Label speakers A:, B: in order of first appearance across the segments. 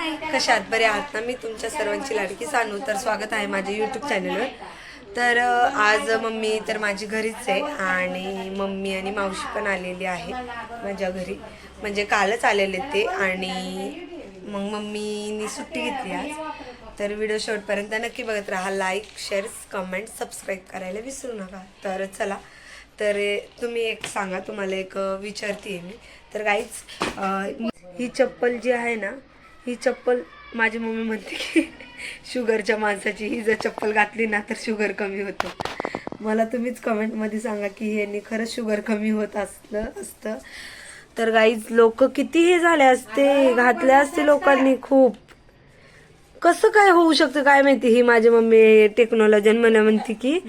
A: हाय, कशात बरे आहात ना? मी तुमच्या सर्वांची लाडकी सानू. तर स्वागत आहे माझ्या यूट्यूब चॅनलवर. तर आज मम्मी तर माझी घरीच आहे आणि मम्मी आणि मावशी पण आलेली आहे माझ्या घरी. म्हणजे कालच आलेले ते आणि मग मम्मीनी सुट्टी घेतली आज. तर व्हिडिओ शेवटपर्यंत नक्की बघत राहा. लाईक, शेअर, कमेंट, सबस्क्राईब करायला विसरू नका. तर चला, तर तुम्ही एक सांगा, तुम्हाला एक विचारते मी. तर गाईच, ही चप्पल जी आहे ना, ही चप्पल माझी मम्मी म्हणते की शुगरच्या माणसाची, ही जर चप्पल घातली ना तर शुगर कमी होतं. मला तुम्हीच कमेंटमध्ये सांगा की यांनी खरंच शुगर कमी होत असतं. तर गाईज, लोक किती हे झाले असते, घातले असते लोकांनी खूप. कसं काय होऊ शकतं काय माहिती. ही माझी मम्मी टेक्नॉलॉजी म्हणते की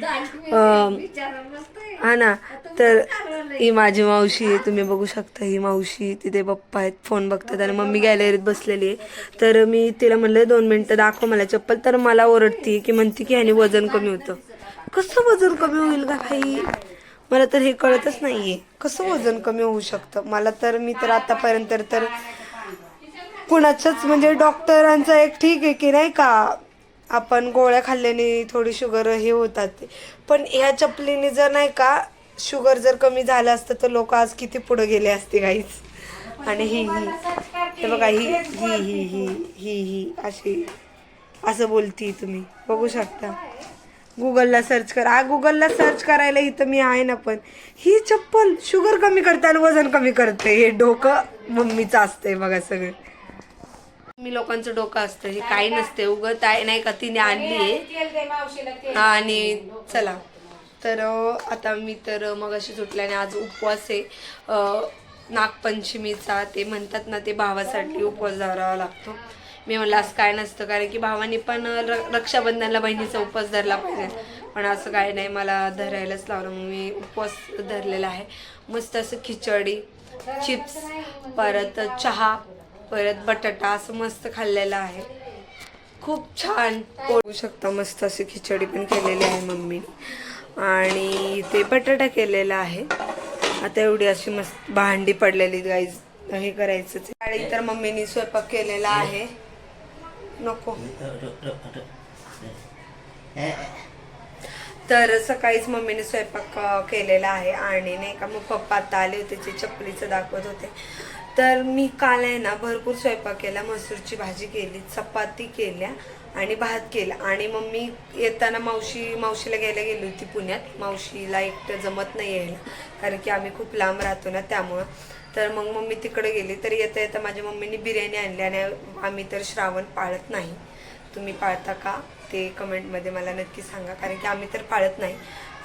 A: हा ना. तर ही माझी मावशी आहे, तुम्ही बघू शकता. ही मावशी, तिथे पप्पा आहेत, फोन बघतात आणि मम्मी गॅलरीत बसलेली आहे. तर मी तिला म्हणलं 2 मिनिटं दाखव मला चप्पल. तर मला ओरडती की म्हणते की ह्याने वजन कमी होतं. कसं वजन कमी होईल का काही? मला तर हे कळतच नाहीये, कसं वजन कमी होऊ शकतं. मला तर, मी तर आतापर्यंत तर कुणाचंच, म्हणजे डॉक्टरांचं एक ठीक आहे की नाही का, आपण गोळ्या खाल्ल्याने थोडी शुगर हे होतात ते, पण ह्या चपलीने जर नाही का शुगर जर कमी झालं असतं तर लोक आज किती पुढे गेले असते गाईच. आणि ही हे बघा, ही अशी असं बोलती, तुम्ही बघू शकता. गुगलला सर्च करा, गुगलला सर्च करायला इथं मी आहे ना. पण ही चप्पल शुगर कमी करते आणि वजन कमी करते. हे डोकं मम्मीचं असतंय बघा सगळं. मी लोकांचं डोकं असतं, हे काही नसते. उगत आहे नाही का, तिने आणली आहे. आणि चला, तर आता मी तर मग अशी सुटल्याने आज उपवास आहे नागपंचमीचा. ते म्हणतात ना, ते भावासाठी उपवास धरावा लागतो. मी म्हणलं असं काय नसतं, कारण की भावानी पण रक्षाबंधनला बहिणीचा उपवास धरला पाहिजे. पण असं काय नाही, मला धरायलाच लावलं. मग मी उपवास धरलेला आहे. मस्त असं खिचडी, चिप्स, परत चहा, परत बटाटा असं मस्त खाल्लेलं आहे. खूप छान पोळू शकता. मस्त अशी खिचडी पण केलेली आहे मम्मी, आणि ते बटाटा केलेला आहे. आता एवढी अशी मस्त भांडी पडलेली गाईज, हे करायचं. सकाळी तर मम्मीनी स्वयंपाक केलेला आहे. नको, तर सकाळीच मम्मीने स्वयंपाक केलेला आहे. आणि नाही का, मग पप्पा आता आले होते, ते चपलीचं दाखवत होते. तर मी काल आहे ना भरपूर स्वयंपाक केला. मसूरची भाजी केली, चपाती केल्या आणि भात केला. आणि मम्मी येताना मावशीला घ्यायला गेली होती पुण्यात. मावशीला एकटं जमत नाही यायला, कारण की आम्ही खूप लांब राहतो ना, त्यामुळं. तर मग मम्मी तिकडे गेली. तर येता येता माझ्या मम्मीने बिर्याणी आणली. आणि आम्ही तर श्रावण पाळत नाही. तुम्ही पाळता का ते कमेंटमध्ये मला नक्की सांगा, कारण की आम्ही तर पाळत नाही.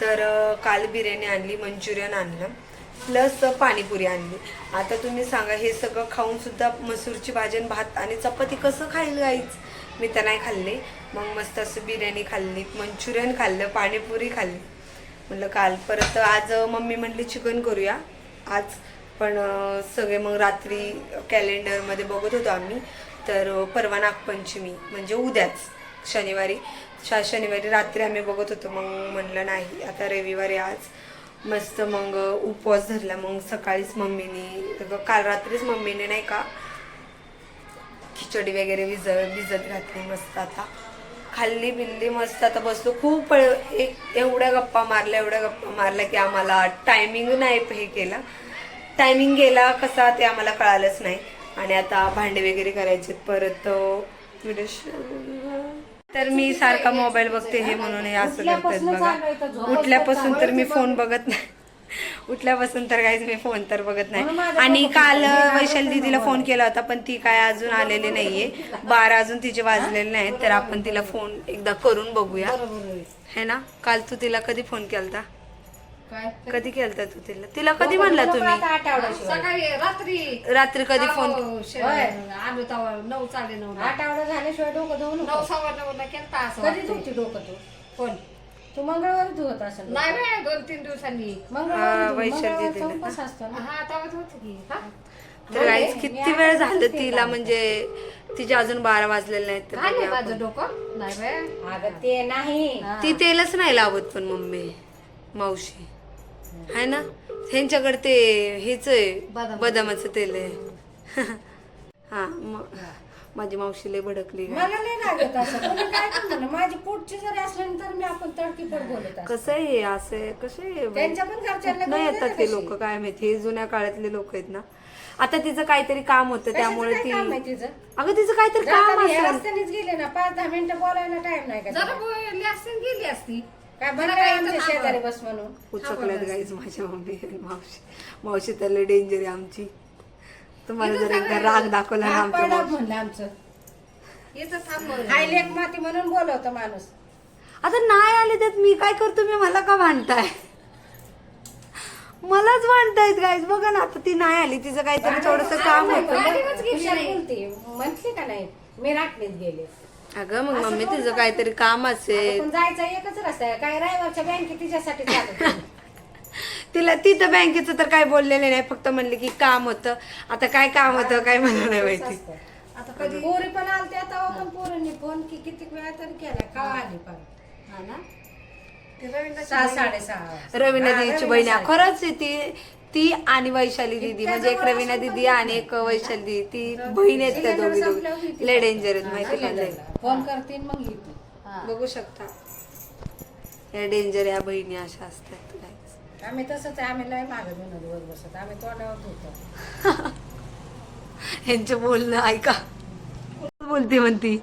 A: तर काल बिर्याणी आणली, मंचुरियन आणलं, प्लस पाणीपुरी आणली. आता तुम्ही सांगा, हे सगळं खाऊन सुद्धा मसूरची भाजी आणि भात आणि चपाती कसं खाईल गाईच? मी तर नाही खाल्ली. मग मस्त असं बिर्याणी खाल्ली, मंचुरियन खाल्लं, पाणीपुरी खाल्ली. म्हणलं काल परत आज मम्मी म्हटली चिकन करूया आज. पण सगळे मग रात्री कॅलेंडरमध्ये बघत होतो आम्ही. तर परवा नागपंचमी म्हणजे उद्याच शनिवारी रात्री आम्ही बघत होतो. मग म्हणलं नाही, आता रविवारी आज मस्त मग उपवास धरला. मग सकाळीच मम्मीने, काल रात्रीच मम्मीने नाही का खिचडी वगैरे भिजत घातली. मस्त आता खाल्ली बिल्ली, मस्त आता बसलो. खूप एवढ्या गप्पा मारल्या की आम्हाला टायमिंग नाही हे केला. टायमिंग गेला कसा ते आम्हाला कळालंच नाही. आणि आता भांडे वगैरे करायचे परत. तर मी सारखा मोबाईल बघते हे म्हणून हे असं करतात बघा. उठल्यापासून तर मी फोन बघत नाही. उठल्यापासून तर काहीच मी फोन तर बघत नाही. आणि काल वैशाली दीदीला फोन केला होता, पण ती काय अजून आलेली नाहीये. 12 अजून तिचे वाजलेले नाहीत. तर आपण तिला फोन एकदा करून बघूया, है ना. काल तू तिला कधी फोन केलता? कधी केलता तू तिला कधी म्हणला तुम्ही? रात्री कधी फोन?
B: 9 9:30 आठवडा झाल्याशिवाय डोकं धुवू नको. 9:15 केलता असं. कधी धुवती डोकं तू? कोण? तू मंगळवारी धुवत असेल. नाही बाय, 2-3 दिवसांनी. मंगळवारी उपवास असतो ना. हा, तेव्हा धुवते की.
A: तर गाईस, किती वेळ झालं तिला, म्हणजे तिचे अजून 12 वाजलेले नाहीत.
B: माझं डोकं नाही बाय. अगं ते नाही,
A: ती तेलच नाही लावत. पण मम्मी मावशी आहे ना, ह्यांच्याकडे ते हेच आहे, बदामाचं तेल आहे. हा, माझी मावशी लय भडकली.
B: मला नाही लागत असं. कोणी काय पण म्हणलं, माझी पोटची जरी असल्यानंतर मी आपण तडकीपट बोलत असतो.
A: कसं आहे असं कसे
B: त्यांच्या पण घरच्यांना
A: नाही
B: कळलं
A: येतात
B: ना
A: ते
B: कशी.
A: लोक, काय माहिती. हे जुन्या काळातले लोक आहेत ना. आता तिचं काहीतरी काम होतं त्यामुळे
B: कशाचं
A: ती
B: काय काम आहे तिचं?
A: अगं तिचं काहीतरी काम
B: जाताना या
A: असेल.
B: रस्त्यानेच गेले ना, 5-10 मिनिटं बोलायला टाइम नाही का
C: जरा
B: तिला?
C: बोलली असती गेली असती.
B: काय बरं काय आमच्या शेजारी बस म्हणून.
A: उचकल्यात गाईज माझ्या मम्मी आणि मावशी. मावशी तर लय डेंजर आहे आमची. तुम्हाला जर एकदा राग दाखवला ना आमच्या
B: पडा
A: मावशी.
B: म्हणलं आमचं
C: इथं थांब.
B: हाय लेक माती म्हणून बोलवतो माणूस.
A: आता नाही आले त्यात मी काय करतो. मी मला का भांडताय, मलाच भांडतायत गाईज. बघा ना आता ती नाही आली, तिचं काहीतरी थोडस काम होतं.
B: म्हटली का नाही मी राखणीत गेले.
A: अगं मग मम्मी तिचं काहीतरी काम असेल.
B: पण जायचा एकच रस्ता आहे. काय रविवारच्या बँकेत तिच्यासाठी चालत नाही.
A: तिला तिथं बँकेचं तर काय बोललेलं नाही, फक्त म्हणले की काम होतं. आता काय काम होतं काय मला नाही माहिती.
B: आता कधी पोरी पण आलते, आता पण पोरांनी फोन की किती वेळा तरी केला का आली पण.
C: हा ना.
B: 6-6:30
A: रवीना दीदीची बहीण आहे. खरंच आहे ती आणि वैशाली दीदी, म्हणजे एक रवीना दीदी आणि एक वैशाली दीदी, ती बहीण आहेत त्या दोघी. लय डेंजर आहेत माहिती का लय.
B: फोन करतील मग येते.
A: बघू शकता या डेंजर या बहिणी अशा असतात.
B: आम्ही तसंच आहे. आम्ही लय मागे दोन दिवस बसत. आम्ही तोंडावर धुतो.
A: यांचं बोलणं ऐका. बोलते म्हणती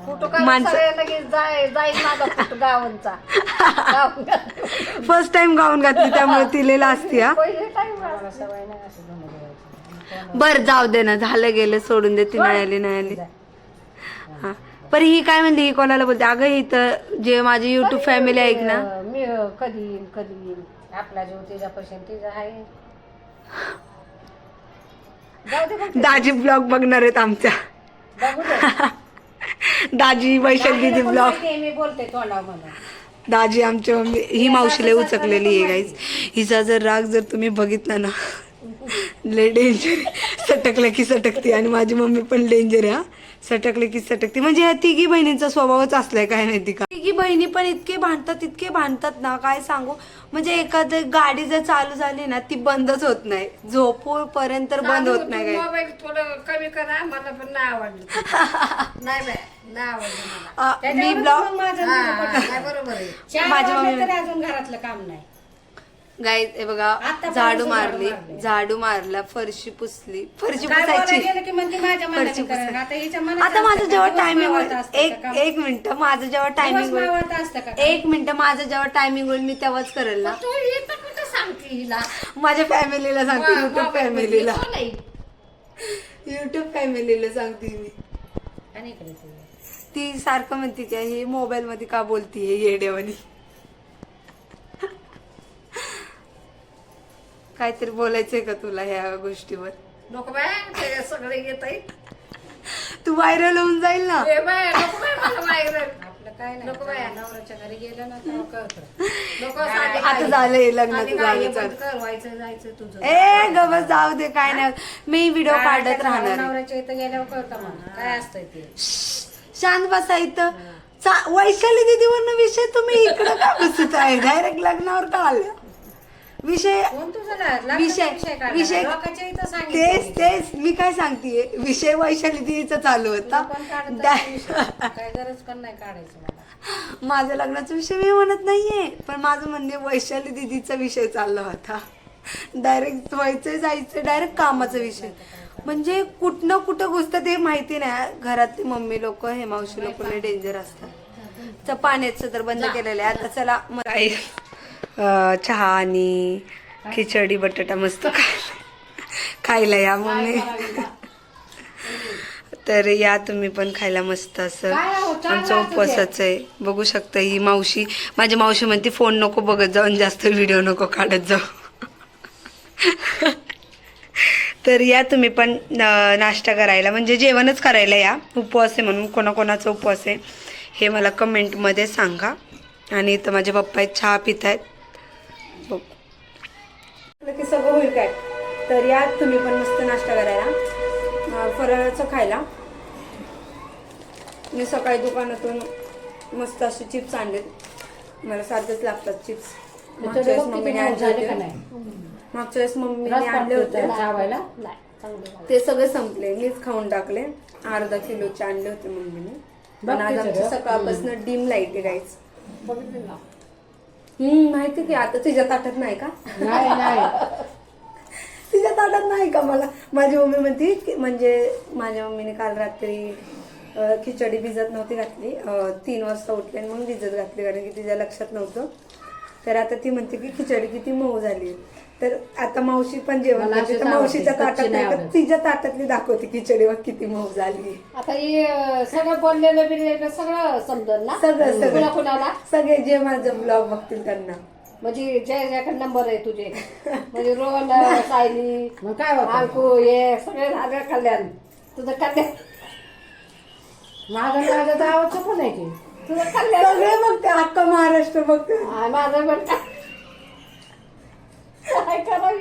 C: कुठं काय
A: माणसं-
C: सगळे लगेच जाईल माझा कुठं गावांचा.
A: फर्स्ट टाइम गाऊन घातली त्यामुळे ती लय लाजती. हा
C: पहिले टाइम
B: मला सवय नाही असं धुणं धुवायची.
A: बर जाऊ दे ना, झालं गेलं सोडून दे. ती नाही आली. हा पर ही काय म्हणते, ही कोणाला बोलते. अगं ही तर जे माझी युट्यूब फॅमिली आहे ना,
B: मी कधी येईन आपला जीव तिचा पसंत तिचा आहे. जाऊ दे बघ.
A: दाजी ब्लॉग बघणार आहेत आमच्या.
B: बघू दे.
A: दाजी वैशाली दीदी
B: दाजीला पण
A: ब्लॉग.
B: माहिती आहे मी बोलते तोंडावर म्हणून.
A: दाजी आमची मम्मी ही मावशीला उचकलेली आहे गाईज. हिचा जर राग जर तुम्ही बघितला ना, लय डेंजर. सटकलं की सटकते. आणि माझी मम्मी पण डेंजर आहे. हा सटकले की सटकते. म्हणजे ह्या तिघी बहिणींचा स्वभावच असलाय काय माहिती का. तिघी बहिणी पण इतके भांडतात ना, काय सांगू. म्हणजे एखादी गाडी जर चालू झाली ना, ती बंदच होत नाही. झोपूपर्यंत बंद होत नाही काय.
C: मोबाईल थोडं कमी करा. मला पण नाही आवडलं. नाही बाय, नाही आवडलं मला.
A: मी
B: त्याच्यावरच
A: ब्लॉग
B: मग माझं
C: हा,
B: तुझं पटलं.
C: नाही बरोबर आहे.
B: 4
A: माझी
B: वाजले
A: मम्मी-
B: तरी अजून घरातलं काम नाही.
A: गाईज हे बघा,
B: आत्तापर्यंत
A: झाडू
B: झाडू
A: मारली,
B: मारली.
A: झाडू मारला, फरशी पुसली. फरशी
B: काय बोलायला
A: पुसायची.
B: गेलं की म्हणते माझ्या मनाने
A: फरशी
B: करा.
A: पुसायची.
B: आता हिच्या मनात
A: आता
B: असतं
A: माझं
B: का?
A: जेव्हा
B: दिवस
A: टायमिंग
B: मावळत असतं
A: होईल,
B: का काम?
A: एक मिनिट, माझं जेव्हा टायमिंग
B: दिवस
A: होईल,
B: मावळत असतं का काम?
A: 1 मिनिट, माझं जेव्हा टायमिंग होईल मी तेव्हाच करेल ना.
C: तू येतं कुठं सांगते हिला.
A: माझ्या फॅमिलीला सांगते, युट्यूब फॅमिलीला,
C: कोण आहे?
A: युट्यूब फॅमिलीला सांगते मी.
B: आणि इकडे तू.
A: ती सारखं म्हणते की हे मोबाईल मध्ये का बोलतीये येड्यावानी. काहीतरी बोलायचंय का तुला ह्या गोष्टीवर.
C: नको बाय, ते सगळे येत आहे.
A: तू व्हायरल होऊन जाईल ना.
C: ए बाय, नको बाय मला बाहेर.
B: आपलं काय नाही.
C: नको बाया.
B: नवऱ्याच्या घरी गेलं ना तेव्हा कळतं.
C: नको साधी
A: आता
C: गाई.
A: झालंय लग्नाचं,
C: साधी
A: झालं
C: गाई
A: चाल.
C: बंद कर, व्हायचं जायचं तुझं.
A: ए गबस जाऊ दे, काय नाही. मी व्हिडिओ काढत राहणार आहे.
B: नवऱ्याच्या इथं गेल्यावर कळतं मला काय असतंय ते.
A: शांत बसा इथं. वैशाली दीदीवरनं विषय तुम्ही इकडं का बसत आहे. डायरेक्ट लग्नावर का आल्या विषय.
B: कोण तुझं लग्नाचा
A: विषय
B: काढला?
A: विषय
B: लोकांच्या इथं सांगितलं.
A: तेच मी काय सांगतेय. विषय वैशाली दीदीचा चालू होता.
B: कोण काढत काय गरज पण नाही काढायचं मला.
A: माझ्या लग्नाचा विषय मी म्हणत नाहीये, पण माझं म्हणणे वैशाली दीदीचा विषय चालला होता. डायरेक्ट व्हायचं जायचं, डायरेक्ट कामाचा विषय. म्हणजे कुठनं कुठं घुसतं ते माहिती नाही. घरातली मम्मी लोक, हे मावशी लोक लय डेंजर असतात. पाण्याचं तर बंद केलेलं आहे. आता चला काय चहा आणि खिचडी बटाटा मस्त खायला या मम्मी. तर या तुम्ही पण खायला मस्त. असं आमचं उपवासाचं आहे. बघू शकता ही मावशी, माझी मावशी म्हणते फोन नको बघत जाऊन, जास्त व्हिडिओ नको काढत जाऊ. तर या तुम्ही पण नाश्ता करायला, म्हणजे जेवणच करायला या. उपवास आहे म्हणून, कोणाकोणाचा उपवास आहे हे मला कमेंटमध्ये सांगा. आणि इथं माझे पप्पा आहेत, चहा पित आहेत. की सगळं होईल काय. तर या तुम्ही पण मस्त नाश्ता करायला, फराळाचं खायला. मी सकाळी दुकानातून मस्त असे चिप्स आणलेत. मला सारखेच लागतात चिप्स. मागच्या वेळेस मम्मीने आणले होते. मागच्या वेळेस मम्मीने आणले होते. ते सगळे संपले, मीच खाऊन टाकले. अर्धा किलोचे आणले होते मम्मीने. आणि आज आमची सकाळपासून डिम लाईट आहे गाईच. माहिती की आता तुझ्या ताटात नाही का? तुझ्या ताटात नाही का? मला माझी मम्मी म्हणती, म्हणजे माझ्या मम्मीने काल रात्री खिचडी भिजत नव्हती घातली, 3 वाजता उठले आणि मग भिजत घातली, कारण की तिच्या लक्षात नव्हतं. तर आता ती म्हणते की खिचडी किती मऊ झाली. तर आता मावशी पण जेवण करते, तर मावशीच्या ताटात नाही का तिच्या ताटातली दाखवते खिचडी बघ किती मऊ झाली.
B: आता हे सगळं बोललेलं बिरलेलं सगळं समजल ना?
A: सगळं
B: कुणाला
A: सगळे जे माझं ब्लॉग बघतील त्यांना.
B: म्हणजे ज्याकडे नंबर आहे तुझे, म्हणजे रोहन, सायली, काय अंकू, हे सगळे झालं कल्याण. तुझं कल्याण माझं गावाचं पण आहे की तुझं कल्याण
A: सगळे बघते, अख्खा महाराष्ट्र बघते.
B: माझं पण काय करावं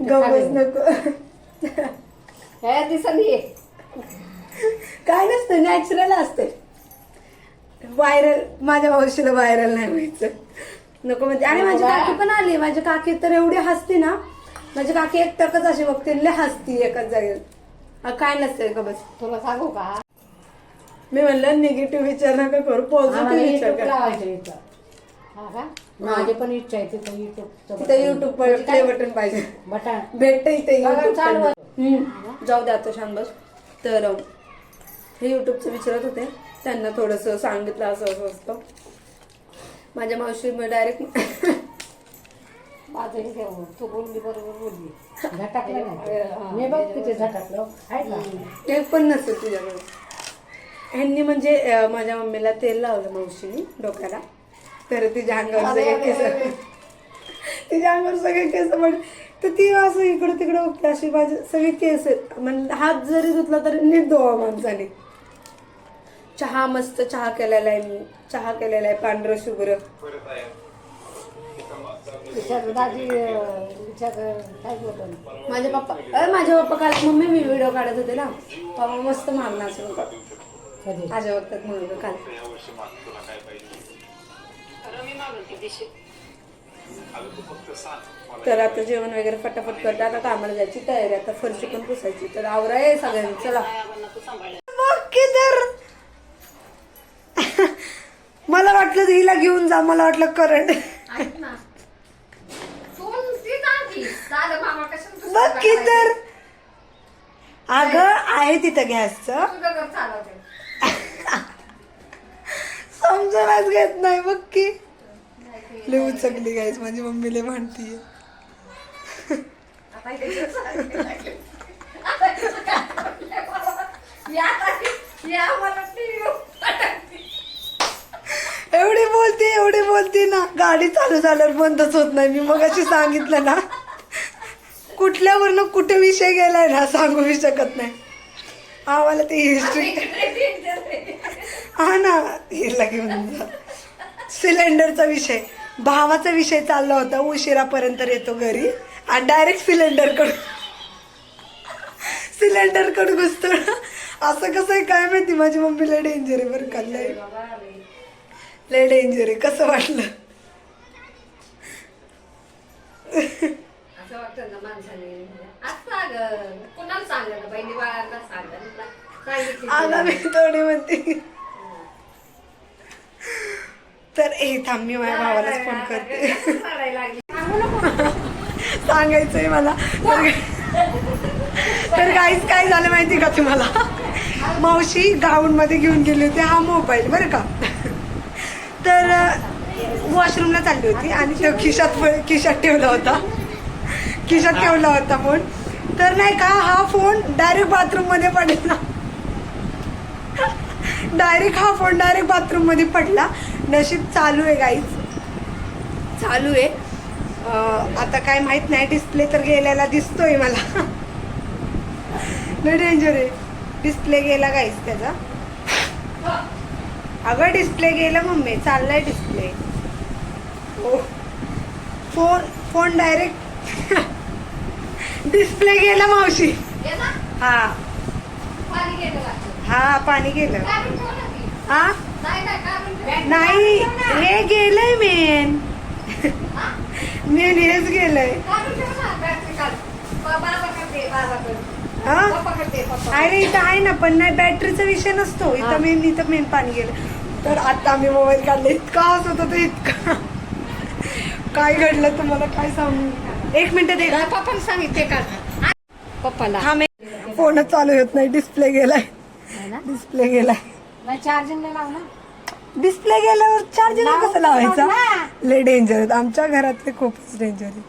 A: गवच नको
B: ह्या दिवसांनी
A: काय नसतं, नॅचरल असते. व्हायरल माझ्या मावशीला व्हायरल नाही व्हायचं नको म्हणते. आणि माझी काकी पण आली. माझी काकी तर एवढी हसती ना, माझी काकी एकटकच अशी बघते, लय हसती एकाच जागेवर. काय नसते का बस.
B: तुला सांगू का,
A: मी म्हणलं निगेटिव्ह विचार नका करू, पॉझिटिव्ह विचार करा.
B: माझी पण इच्छा आहे तिथं
A: युट्यूब प्ले बटन पाहिजे,
B: बटन
A: भेटते इथे
B: चालू.
A: जाऊ द्या आता शांत बस. तर हे युट्यूबचं विचारत होते, त्यांना थोडस सांगितलं असं असं असतं. माझ्या मावशी डायरेक्ट
B: तू बोलली बरोबर बोलली, झटाकलं मी बघ तिथे झटाकलं
A: ते पण नसेल तुझ्याकडे. ह्यांनी म्हणजे माझ्या मम्मीला तेल लावलं मावशीने डोक्याला, तर तिच्या अंगावर सगळे केस, तिच्या अंगावर सगळे केस पडले. तर ती असं इकडं तिकडं बघते, अशी माझी सगळी केस आहेत. म्हणजे हात जरी धुतला तरी नीट धुवा माणसाने. चहा मस्त चहा केलेला आहे, मी चहा केलेला आहे पांढरं शुभ्र. माझे पप्पा काल मम्मी मी व्हिडिओ काढत होते ना, पप्पा मस्त मागणं असं माझ्या वक्तात म्हणून काल. तर आता जेवण वगैरे फटाफट करते, आता कामाला जायची तयारी, आता फरशी पण पुसायची. तर आवरा आहे सगळ्यांनी, चला. मला वाटलं हिला घेऊन जा, मला वाटलं करंट. बघ की तर, अगं आहे तिथं गॅसचं, समजूनच घेत नाही. बघ की लय उचकली गायच, माझी मम्मी लय म्हणतीये. एवढी बोलते ना, गाडी चालू झाल्यावर बंदच होत नाही. मी मग अशी सांगितलं ना, कुठल्यावरनं कुठे विषय गेलाय ना सांगू शकत नाही. आम्हाला ते हिस्ट्री हा ना, हिला घेऊन जा. सिलेंडरचा विषय, भावाचा विषय चालला होता, उशिरापर्यंत येतो घरी आणि डायरेक्ट सिलेंडर घुसतो. असं कसं आहे काय माहिती. माझी मम्मी लय डेंजर आहे बरं का, लय डेंजर आहे. कसं वाटलं
C: असं वाटतं ना माणसाने कुणाला सांगायला बहिणी बाळांना
A: आला मी थोडी म्हणते. तर थांब मी माझ्या भावालाच फोन करते, सांगायचंय मला. तर गाईज काय झालं माहिती का तुम्हाला, मावशी गाऊन मध्ये घेऊन गेली होती हा मोबाईल बरं का. तर वॉशरूमला चालली होती आणि तो खिशात ठेवला होता फोन. तर नाही का हा फोन डायरेक्ट बाथरूम मध्ये पडला, डायरेक्ट बाथरूम मध्ये पडला. नशीब चालू आहे गाईज, चालू आहे. आता काय माहित नाही, डिस्प्ले तर गेलेला दिसतोय मला. लय डेंजर आहे, डिस्प्ले गेला गाईज त्याचा. अगं डिस्प्ले गेला मम्मी, चाललाय डिस्प्ले. फोन डायरेक्ट डिस्प्ले गेला मावशी. हा पाणी गेलं. हा नाही हे गेलंय मेन, मेन हेच गेलंय हा? अरे इथं आहे ना, पण नाही बॅटरीचा विषय नसतो इथं. मेन पाणी गेलं. तर आता आम्ही मोबाईल काढले, इतका हस होता तो इतका. काय घडलं तुम्हाला काय सांगू. 1 मिनिट दे.
C: पप्पाला सांगितले का पप्पाला
A: हा फोनच चालू होत नाही. डिस्प्ले गेलाय
B: चार्जिंग नाही लावला.
A: डिस्प्ले गेल्यावर चार्जिंग कसं लावायचा. लय डेंजर. आमच्या घरातले खूपच डेंजर आहे.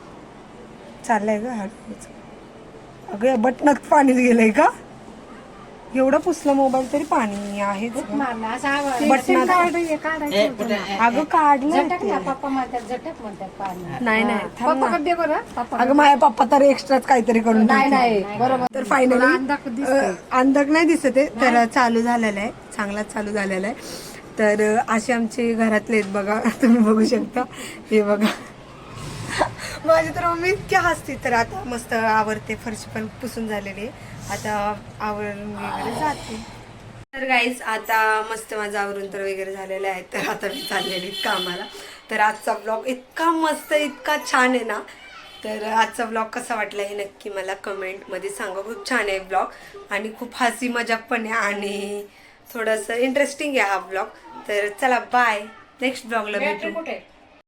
A: चाललंय ग हळूच. अगं या बटनात पाणीच गेलंय का. एवढं पुसलं मोबाईल तरी पाणी आहेच ग. बटनात अगं काढलं.
B: पप्पा म्हणतात झटक म्हणतात पाणी.
A: नाही थांब ना.
C: दे बरं
A: अगं माझ्या पप्पा तर एक्स्ट्राच काहीतरी करून
B: नाही बरोबर.
A: तर फायनली अंधक नाही दिसत आहे. तर चालू झालेला आहे, चांगलाच चालू झालेला आहे. तर असे आमचे घरातले आहेत बघा. तुम्ही बघू शकता. हे बघा माझी तर मम्मी इतकी हसते. तर आता मस्त आवरते. फरशी पण पुसून झालेली आहे. आता आवरून वगैरे जाते. तर गाईज आता मस्त माझं आवरून तर वगैरे झालेलं आहे. तर आता मी चाललेली कामाला. तर आजचा ब्लॉग इतका मस्त, इतका छान आहे ना. तर आजचा ब्लॉग कसा वाटला हे नक्की मला कमेंटमध्ये सांगा. खूप छान आहे ब्लॉग आणि खूप हसी मजाक पण आहे आणि थोडंसं इंटरेस्टिंग आहे हा ब्लॉग. तर चला बाय. नेक्स्ट ब्लॉगला भेटू.
B: कुठे